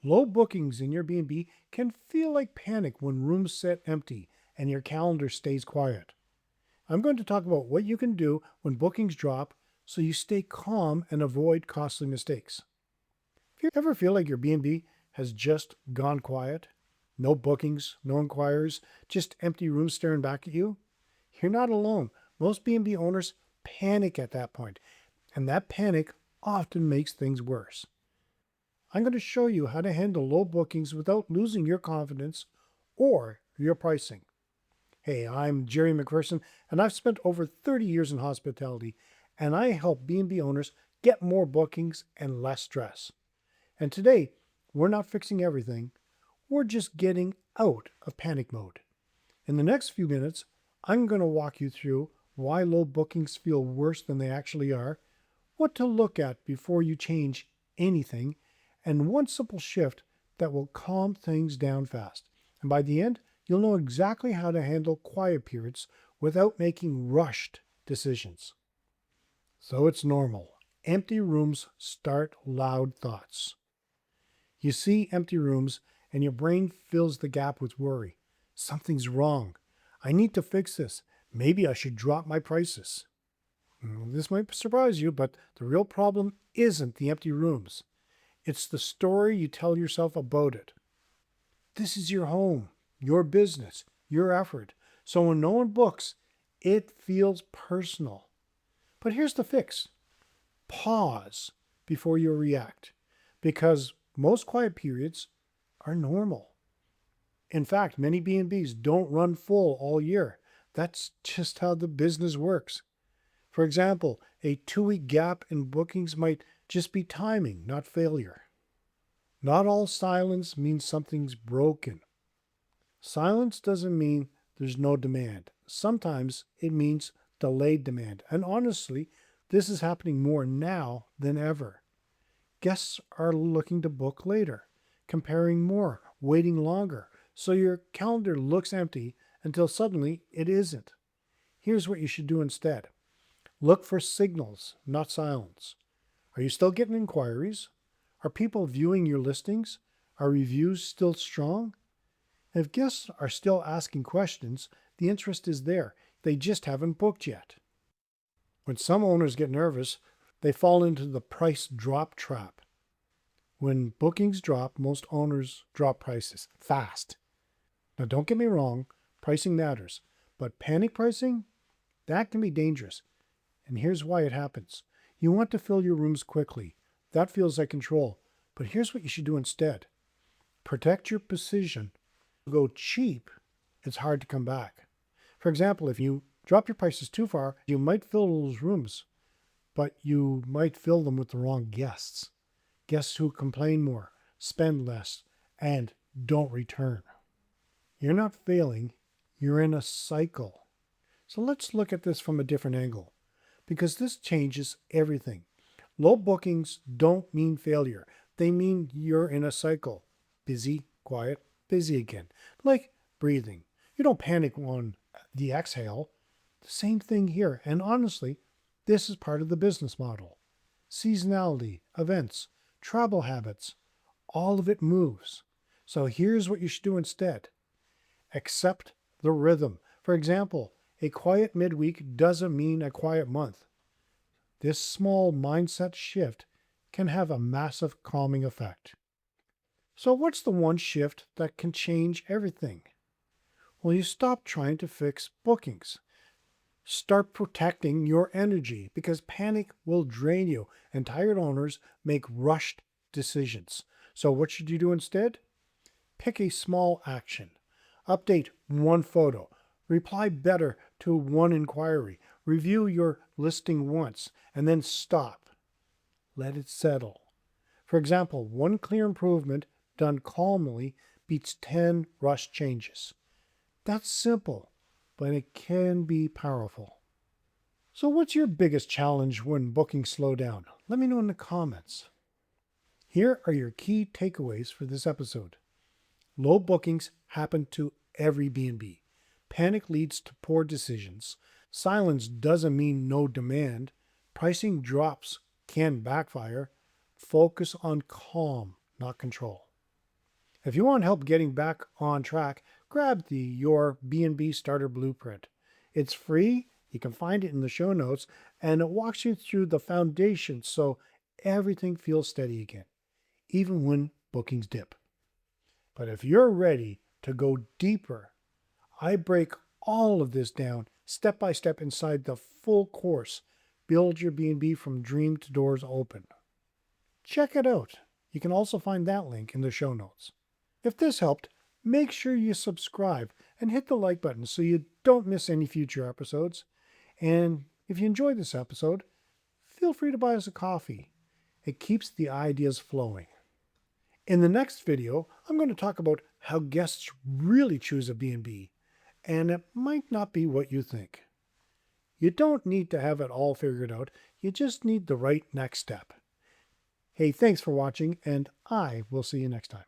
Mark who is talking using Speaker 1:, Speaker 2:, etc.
Speaker 1: Low bookings in your B&B can feel like panic when rooms sit empty and your calendar stays quiet. I'm going to talk about what you can do when bookings drop so you stay calm and avoid costly mistakes. If you ever feel like your B&B has just gone quiet, no bookings, no inquiries, just empty rooms staring back at you, you're not alone. Most B&B owners panic at that point, and that panic often makes things worse. I'm going to show you how to handle low bookings without losing your confidence or your pricing. Hey, I'm Gerry MacPherson, and I've spent over 30 years in hospitality, and I help B&B owners get more bookings and less stress. And today, we're not fixing everything, we're just getting out of panic mode. In the next few minutes, I'm going to walk you through why low bookings feel worse than they actually are, what to look at before you change anything, and one simple shift that will calm things down fast. And by the end, you'll know exactly how to handle quiet periods without making rushed decisions. So it's normal. Empty rooms start loud thoughts. You see empty rooms and your brain fills the gap with worry. Something's wrong. I need to fix this. Maybe I should drop my prices. This might surprise you, but the real problem isn't the empty rooms. It's the story you tell yourself about it. This is your home, your business, your effort. So when no one books, it feels personal. But here's the fix. Pause before you react, because most quiet periods are normal. In fact, many B&Bs don't run full all year. That's just how the business works. For example, a 2-week gap in bookings might just be timing, not failure. Not all silence means something's broken. Silence doesn't mean there's no demand. Sometimes it means delayed demand. And honestly, this is happening more now than ever. Guests are looking to book later, comparing more, waiting longer, so your calendar looks empty until suddenly it isn't. Here's what you should do instead. Look for signals, not silence. Are you still getting inquiries? Are people viewing your listings? Are reviews still strong? If guests are still asking questions, the interest is there. They just haven't booked yet. When some owners get nervous, they fall into the price drop trap. When bookings drop, most owners drop prices fast. Now, don't get me wrong, pricing matters, but panic pricing, that can be dangerous. And here's why it happens. You want to fill your rooms quickly. That feels like control. But here's what you should do instead. Protect your position. Go cheap, it's hard to come back. For example, if you drop your prices too far, you might fill those rooms, but you might fill them with the wrong guests. Guests who complain more, spend less, and don't return. You're not failing, you're in a cycle. So let's look at this from a different angle, because this changes everything. Low bookings don't mean failure. They mean you're in a cycle. Busy, quiet, busy again. Like breathing. You don't panic on the exhale. The same thing here. And honestly, this is part of the business model. Seasonality, events, travel habits, all of it moves. So here's what you should do instead. Accept the rhythm. For example, a quiet midweek doesn't mean a quiet month. This small mindset shift can have a massive calming effect. So what's the one shift that can change everything? Well, you stop trying to fix bookings. Start protecting your energy, because panic will drain you and tired owners make rushed decisions. So what should you do instead? Pick a small action. Update one photo. Reply better to one inquiry. Review your listing once and then stop. Let it settle. For example, one clear improvement done calmly beats 10 rushed changes. That's simple, but it can be powerful. So what's your biggest challenge when bookings slow down? Let me know in the comments. Here are your key takeaways for this episode. Low bookings happen to every B&B. Panic leads to poor decisions. Silence doesn't mean no demand. Pricing drops can backfire. Focus on calm, not control. If you want help getting back on track, grab the Your B&B Starter Blueprint. It's free, you can find it in the show notes, and it walks you through the foundation so everything feels steady again, even when bookings dip. But if you're ready to go deeper, I break all of this down step by step inside the full course, Build Your B&B from Dream to Doors Open. Check it out. You can also find that link in the show notes. If this helped, make sure you subscribe and hit the like button so you don't miss any future episodes. And if you enjoyed this episode, feel free to buy us a coffee. It keeps the ideas flowing. In the next video, I'm going to talk about how guests really choose a B&B, and it might not be what you think. You don't need to have it all figured out, you just need the right next step. Hey, thanks for watching, and I will see you next time.